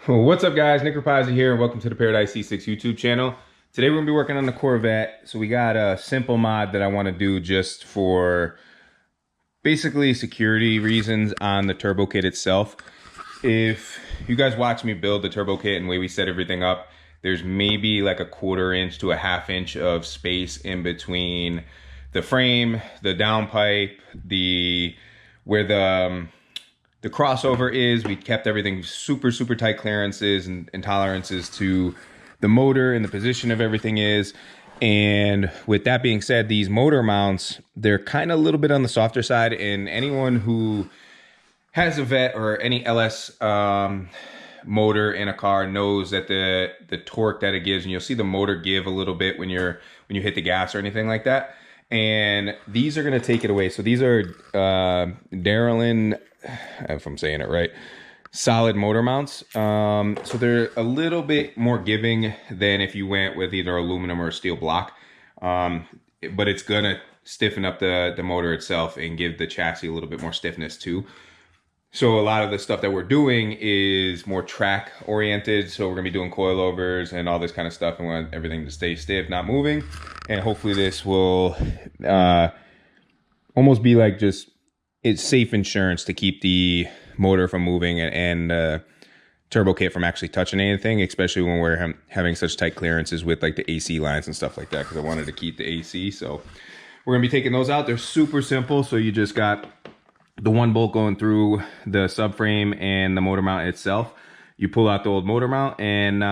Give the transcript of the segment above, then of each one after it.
What's up, guys? Nick Rapazzi here, and welcome to the Paradise C6 YouTube channel. Today we're gonna be working on the Corvette. So we got a simple mod that I want to do just for basically security reasons on the turbo kit itself. If you guys watch me build the turbo kit and the way we set everything up, there's maybe like a 1/4 inch to a 1/2 inch of space in between the frame, the downpipe, where the crossover is. We kept everything super tight clearances and tolerances to the motor and the position of everything is. And with that being said, these motor mounts, they're kind of a little bit on the softer side, and anyone who has a Vette or any LS motor in a car knows that the torque that it gives, and you'll see the motor give a little bit when you hit the gas or anything like that. And these are going to take it away. So these are Darlin, if I'm saying it right, solid motor mounts. So they're a little bit more giving than if you went with either aluminum or a steel block. But it's going to stiffen up the motor itself and give the chassis a little bit more stiffness too. So a lot of the stuff that we're doing is more track oriented. So we're gonna be doing coilovers and all this kind of stuff, and we want everything to stay stiff, not moving. And hopefully this will almost be like it's safe insurance to keep the motor from moving and turbo kit from actually touching anything, especially when we're having such tight clearances with like the AC lines and stuff like that, because I wanted to keep the AC. So we're gonna be taking those out. They're super simple. So you just got the one bolt going through the subframe and the motor mount itself. You pull out the old motor mount and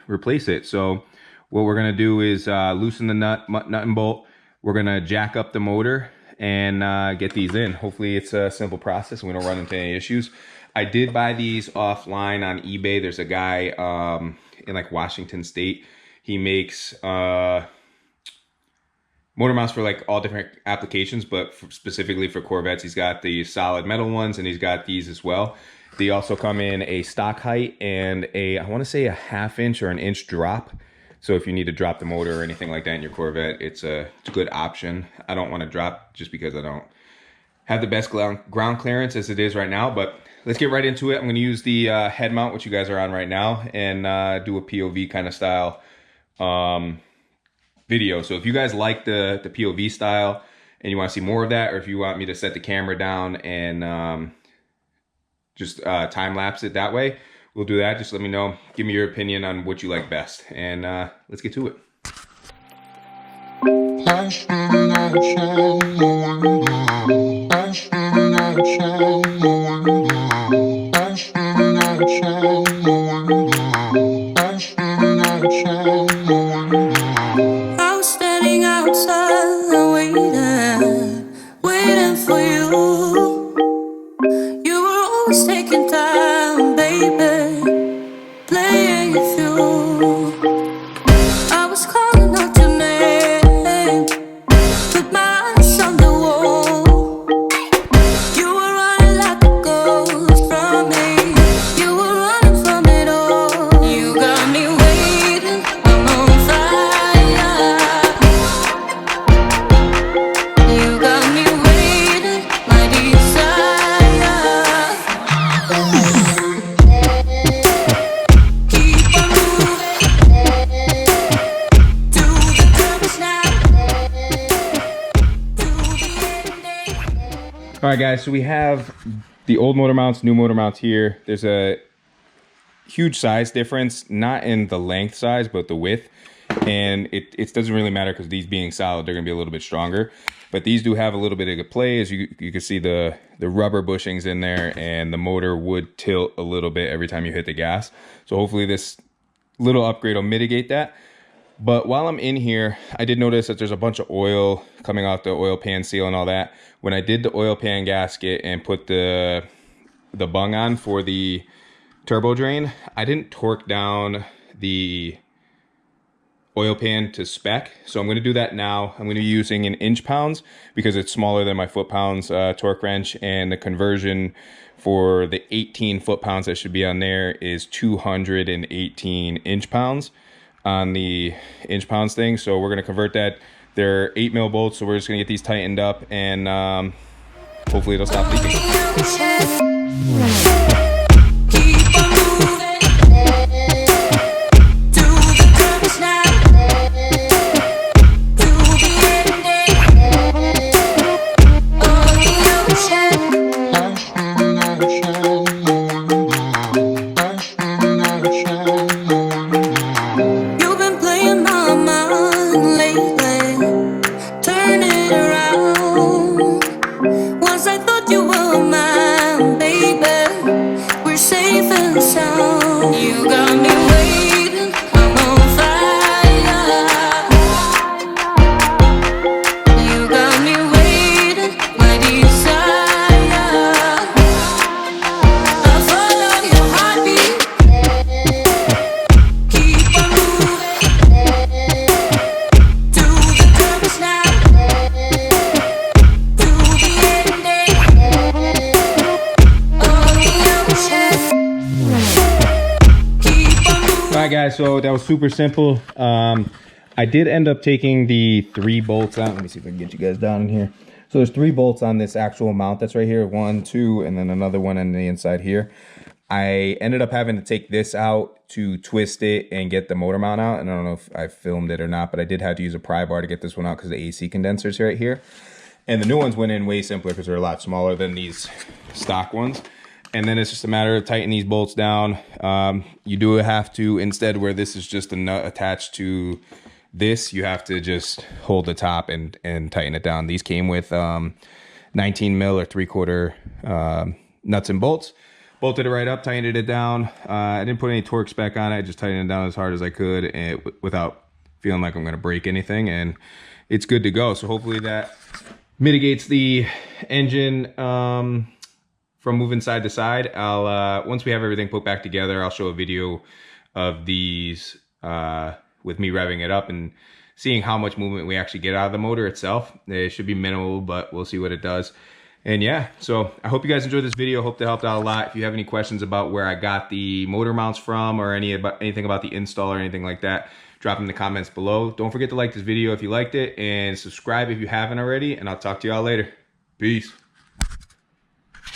replace it. So what we're gonna do is loosen the nut and bolt. We're gonna jack up the motor and get these in. Hopefully it's a simple process and we don't run into any issues. I did buy these offline on eBay. There's a guy in like Washington State. He makes motor mounts for like all different applications, but specifically for Corvettes, he's got the solid metal ones and he's got these as well. They also come in a stock height and I want to say a 1/2 inch or an inch drop. So if you need to drop the motor or anything like that in your Corvette, it's a good option. I don't want to drop just because I don't have the best ground clearance as it is right now, but let's get right into it. I'm going to use the head mount, which you guys are on right now, and do a POV kind of style video. So if you guys like the POV style and you want to see more of that, or if you want me to set the camera down and just time lapse it that way, we'll do that. Just let me know. Give me your opinion on what you like best, and let's get to it. Waiting for you. You were always taking time, baby, playing it through. I was calling out your name with my eyes on the wall. You were running like a ghost from me. You were running from it all. You got me waiting, I'm on fire. You got me waiting, my desire. Keep on moving to the purpose now. To the end. All right, guys, so we have the old motor mounts, new motor mounts here. There's a huge size difference, not in the length size, but the width. And it doesn't really matter because these being solid, they're gonna be a little bit stronger. But these do have a little bit of play. As you can see the rubber bushings in there, and the motor would tilt a little bit every time you hit the gas. So hopefully this little upgrade will mitigate that. But while I'm in here, I did notice that there's a bunch of oil coming out the oil pan seal and all that. When I did the oil pan gasket and put the bung on for the turbo drain, I didn't torque down the oil pan to spec. So I'm going to do that now. I'm going to be using an inch pounds because it's smaller than my foot pounds torque wrench, and the conversion for the 18 foot pounds that should be on there is 218 inch pounds on the inch pounds thing. So we're going to convert that. They're 8mm bolts, so we're just going to get these tightened up, and hopefully it'll stop leaking. Keep on moving. safe and sound. You got me waiting, I'm on fire. You got me waiting, my desire. I follow your heartbeat. Keep on moving to the purpose now. To the ending of the ocean. Keep on moving. All right, guys, so that was super simple. I did end up taking the 3 bolts out. Let me see if I can get you guys down in here. So there's 3 bolts on this actual mount that's right here. 1, 2, and then another one on the inside here. I ended up having to take this out to twist it and get the motor mount out. And I don't know if I filmed it or not, but I did have to use a pry bar to get this one out because the AC condenser's right here. And the new ones went in way simpler because they're a lot smaller than these stock ones. And then it's just a matter of tightening these bolts down. You do have to, instead where this is just a nut attached to this, you have to just hold the top and tighten it down. These came with 19 mil or 3/4 nuts and bolts. Bolted it right up, tightened it down. I didn't put any torque spec on it. I just tightened it down as hard as I could and without feeling like I'm gonna break anything, and it's good to go. So hopefully that mitigates the engine from moving side to side. I'll once we have everything put back together, I'll show a video of these with me revving it up and seeing how much movement we actually get out of the motor itself. It should be minimal, but we'll see what it does. And yeah, so I hope you guys enjoyed this video. Hope that helped out a lot. If you have any questions about where I got the motor mounts from or anything about the install or anything like that, drop them in the comments below. Don't forget to like this video if you liked it and subscribe if you haven't already, and I'll talk to y'all later. Peace.